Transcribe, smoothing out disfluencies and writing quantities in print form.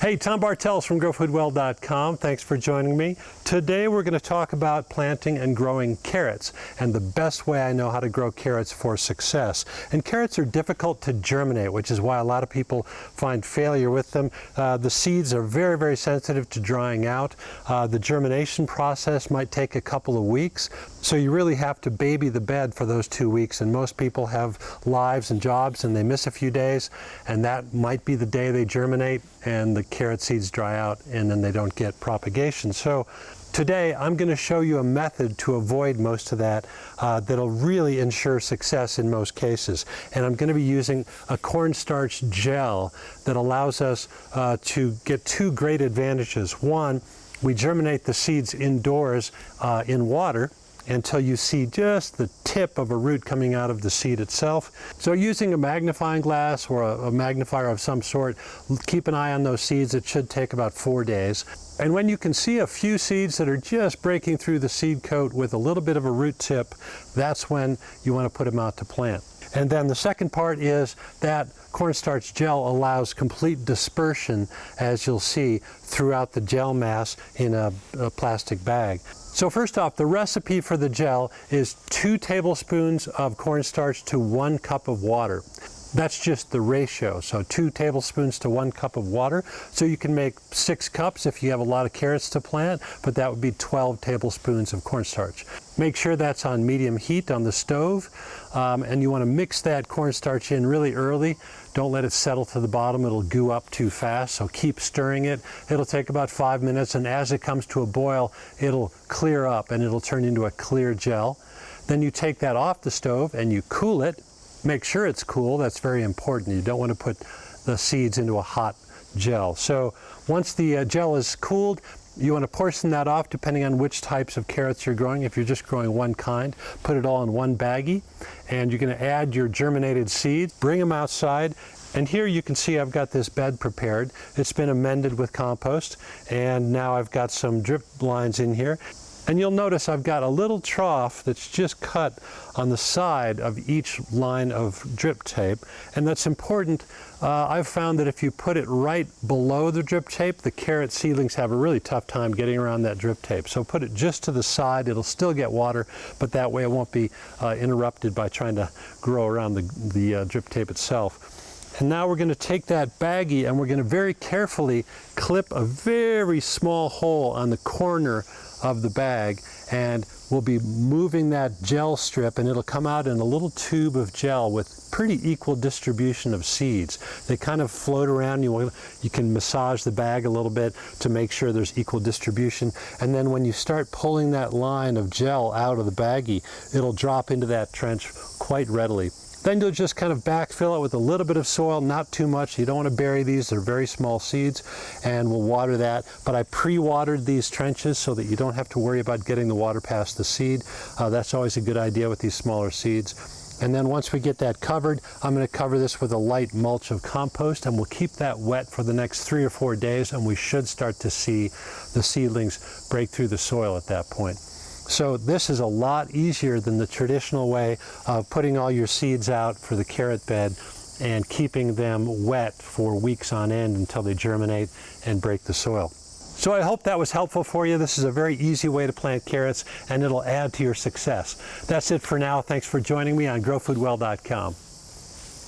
Hey, Tom Bartels from GrowFoodWell.com. Thanks for joining me. Today we're going to talk about planting and growing carrots and the best way I know how to grow carrots for success. And carrots are difficult to germinate, which is why a lot of people find failure with them. The seeds are very, very sensitive to drying out. The germination process might take a couple of weeks, so you really have to baby the bed for those 2 weeks. And most people have lives and jobs and they miss a few days, and that might be the day they germinate and the carrot seeds dry out and then they don't get propagation. So today I'm going to show you a method to avoid most of that that'll really ensure success in most cases. And I'm going to be using a cornstarch gel that allows us to get two great advantages. One, we germinate the seeds indoors in water until you see just the tip of a root coming out of the seed itself. So using a magnifying glass or a magnifier of some sort, keep an eye on those seeds. It should take about 4 days. And when you can see a few seeds that are just breaking through the seed coat with a little bit of a root tip, that's when you want to put them out to plant. And then the second part is that cornstarch gel allows complete dispersion, as you'll see, throughout the gel mass in a plastic bag. So first off, the recipe for the gel is 2 tablespoons of cornstarch to 1 cup of water. That's just the ratio, so 2 tablespoons to 1 cup of water. So you can make 6 cups if you have a lot of carrots to plant, but that would be 12 tablespoons of cornstarch. Make sure that's on medium heat on the stove, and you want to mix that cornstarch in really early. Don't let it settle to the bottom, it'll goo up too fast, so keep stirring it. It'll take about 5 minutes, and as it comes to a boil, it'll clear up and it'll turn into a clear gel. Then you take that off the stove and you cool it. Make sure it's cool, that's very important. You don't want to put the seeds into a hot gel. So once the gel is cooled, you want to portion that off depending on which types of carrots you're growing. If you're just growing one kind, put it all in one baggie, and you're going to add your germinated seeds, bring them outside, and here you can see I've got this bed prepared. It's been amended with compost, and now I've got some drip lines in here. And you'll notice I've got a little trough that's just cut on the side of each line of drip tape, and that's important. I've found that if you put it right below the drip tape, the carrot seedlings have a really tough time getting around that drip tape. So put it just to the side, it'll still get water, but that way it won't be interrupted by trying to grow around the drip tape itself. And now we're going to take that baggie and we're going to very carefully clip a very small hole on the corner of the bag, and we'll be moving that gel strip, and it'll come out in a little tube of gel with pretty equal distribution of seeds. They kind of float around. You can massage the bag a little bit to make sure there's equal distribution, and then when you start pulling that line of gel out of the baggie, it'll drop into that trench quite readily. Then you'll just kind of backfill it with a little bit of soil, not too much. You don't want to bury these, they're very small seeds, and we'll water that. But I pre-watered these trenches so that you don't have to worry about getting the water past the seed. That's always a good idea with these smaller seeds. And then once we get that covered, I'm going to cover this with a light mulch of compost, and we'll keep that wet for the next 3 or 4 days, and we should start to see the seedlings break through the soil at that point. So this is a lot easier than the traditional way of putting all your seeds out for the carrot bed and keeping them wet for weeks on end until they germinate and break the soil. So I hope that was helpful for you. This is a very easy way to plant carrots, and it'll add to your success. That's it for now. Thanks for joining me on GrowFoodWell.com.